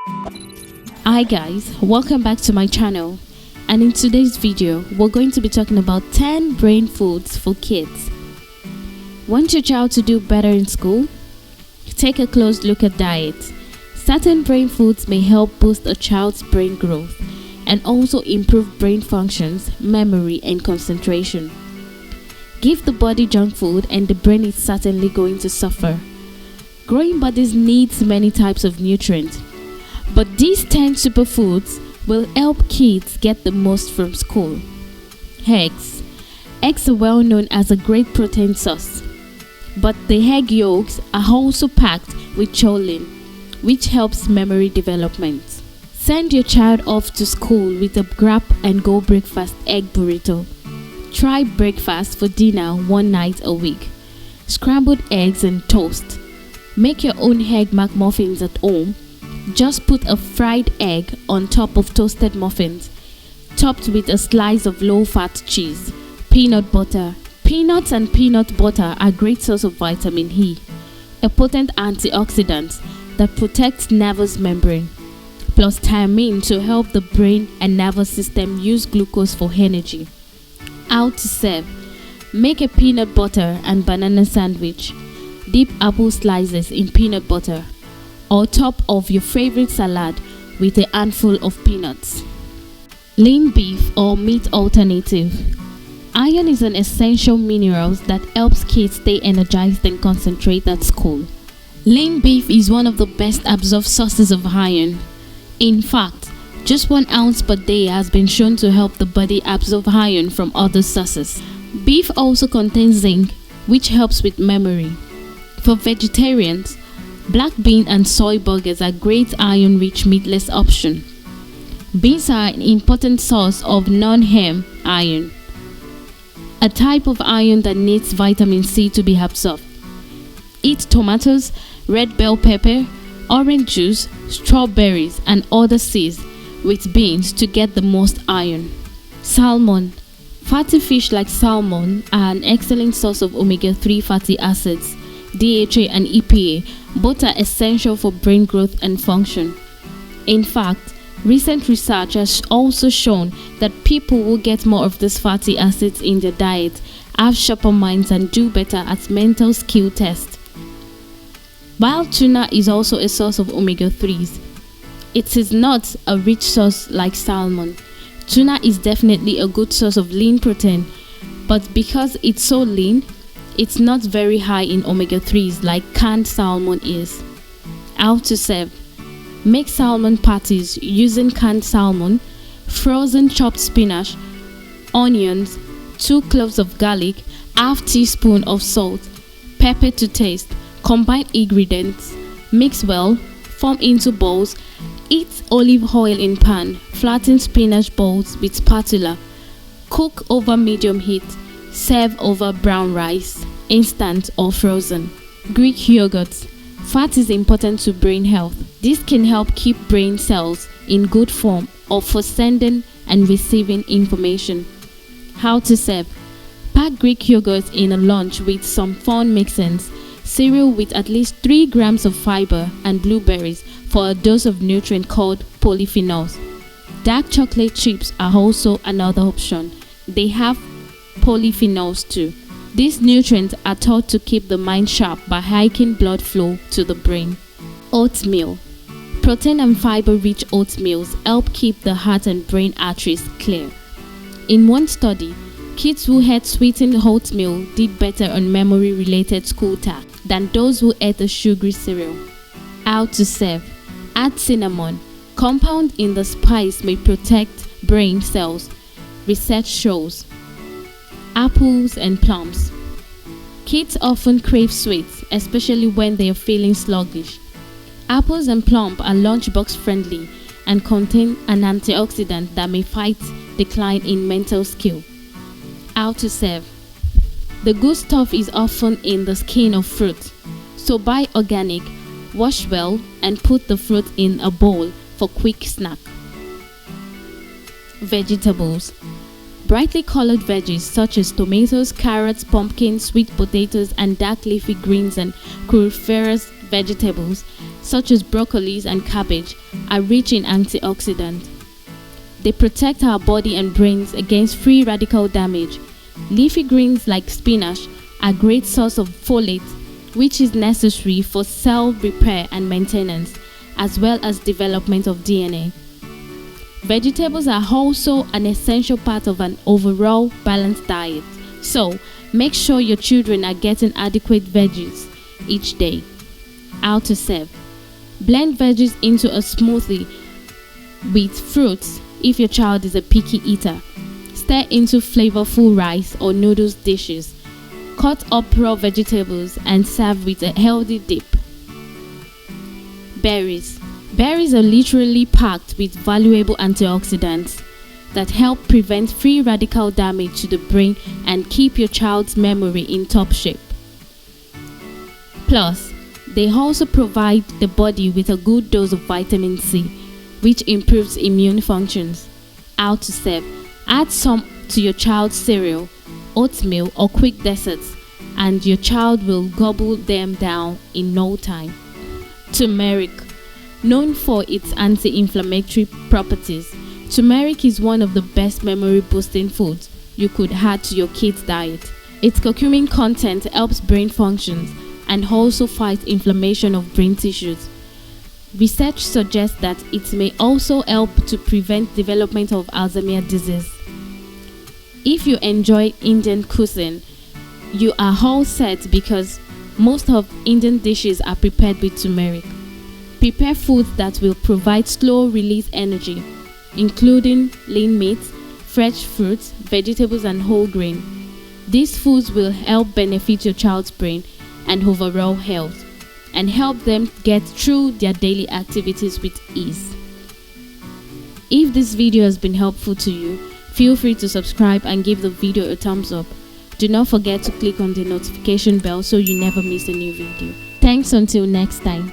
Hi guys, welcome back to my channel, and in today's video we're going to be talking about 10 brain foods for kids. Want your child to do better in school? Take a close look at diet. Certain brain foods may help boost a child's brain growth and also improve brain functions, memory and concentration. Give the body junk food and the brain is certainly going to suffer. Growing bodies needs many types of nutrients, but these 10 superfoods will help kids get the most from school. Eggs. Eggs are well known as a great protein source, but the egg yolks are also packed with choline, which helps memory development. Send your child off to school with a grab and go breakfast egg burrito. Try breakfast for dinner one night a week. Scrambled eggs and toast. Make your own egg McMuffins at home. Just put a fried egg on top of toasted muffins, topped with a slice of low-fat cheese. Peanut butter. Peanuts and peanut butter are a great source of vitamin E, a potent antioxidant that protects nervous membrane, plus thiamine to help the brain and nervous system use glucose for energy. How to serve. Make a peanut butter and banana sandwich. Dip apple slices in peanut butter or top of your favorite salad with a handful of peanuts. Lean beef or meat alternative. Iron is an essential mineral that helps kids stay energized and concentrate at school. Lean beef is one of the best absorbed sources of iron. In fact, just 1 ounce per day has been shown to help the body absorb iron from other sources. Beef also contains zinc, which helps with memory. For vegetarians, black bean and soy burgers are great iron-rich meatless option. Beans are an important source of non-heme iron, a type of iron that needs vitamin C to be absorbed. Eat tomatoes, red bell pepper, orange juice, strawberries and other seeds with beans to get the most iron. Salmon. Fatty fish like salmon are an excellent source of omega-3 fatty acids, DHA and EPA. Both are essential for brain growth and function. In fact, recent research has also shown that people who get more of these fatty acids in their diet have sharper minds and do better at mental skill tests. While tuna is also a source of omega-3s, it is not a rich source like salmon. Tuna is definitely a good source of lean protein, but because it's so lean, it's not very high in omega-3s like canned salmon is. How to serve. Make salmon patties using canned salmon, frozen chopped spinach, onions, 2 cloves of garlic, half teaspoon of salt, pepper to taste. Combine ingredients, mix well, form into balls. Heat olive oil in pan, flatten spinach balls with spatula. Cook over medium heat. Serve over brown rice, instant or frozen. Greek yogurt. Fat is important to brain health. This can help keep brain cells in good form or for sending and receiving information. How to serve. Pack Greek yogurt in a lunch with some fun mixins. Cereal with at least 3 grams of fiber and blueberries for a dose of nutrient called polyphenols. Dark chocolate chips are also another option. They have polyphenols too. These nutrients are thought to keep the mind sharp by hiking blood flow to the brain. Oatmeal. Protein and fiber-rich oatmeals help keep the heart and brain arteries clear. In one study, kids who ate sweetened oatmeal did better on memory-related school tasks than those who ate a sugary cereal. How to serve. Add cinnamon. Compound in the spice may protect brain cells, research shows. Apples and plums. Kids often crave sweets, especially when they are feeling sluggish. Apples and plums are lunchbox friendly and contain an antioxidant that may fight decline in mental skill. How to serve. The good stuff is often in the skin of fruit, so buy organic, wash well and put the fruit in a bowl for quick snack. Vegetables. Brightly colored veggies such as tomatoes, carrots, pumpkins, sweet potatoes, and dark leafy greens and cruciferous vegetables such as broccolis and cabbage, are rich in antioxidants. They protect our body and brains against free radical damage. Leafy greens like spinach are a great source of folate, which is necessary for cell repair and maintenance, as well as development of DNA. Vegetables are also an essential part of an overall balanced diet, so make sure your children are getting adequate veggies each day. How to serve: blend veggies into a smoothie with fruits if your child is a picky eater. Stir into flavorful rice or noodles dishes. Cut up raw vegetables and serve with a healthy dip. Berries. Berries are literally packed with valuable antioxidants that help prevent free radical damage to the brain and keep your child's memory in top shape. Plus, they also provide the body with a good dose of vitamin C, which improves immune functions. How to serve: add some to your child's cereal, oatmeal, or quick desserts, and your child will gobble them down in no time. Turmeric. Known for its anti-inflammatory properties, turmeric is one of the best memory-boosting foods you could add to your kids' diet. Its curcumin content helps brain functions and also fights inflammation of brain tissues. Research suggests that it may also help to prevent development of Alzheimer's disease. If you enjoy Indian cuisine, you are all set because most of Indian dishes are prepared with turmeric. Prepare foods that will provide slow-release energy, including lean meats, fresh fruits, vegetables, and whole grain. These foods will help benefit your child's brain and overall health, and help them get through their daily activities with ease. If this video has been helpful to you, feel free to subscribe and give the video a thumbs up. Do not forget to click on the notification bell so you never miss a new video. Thanks until next time.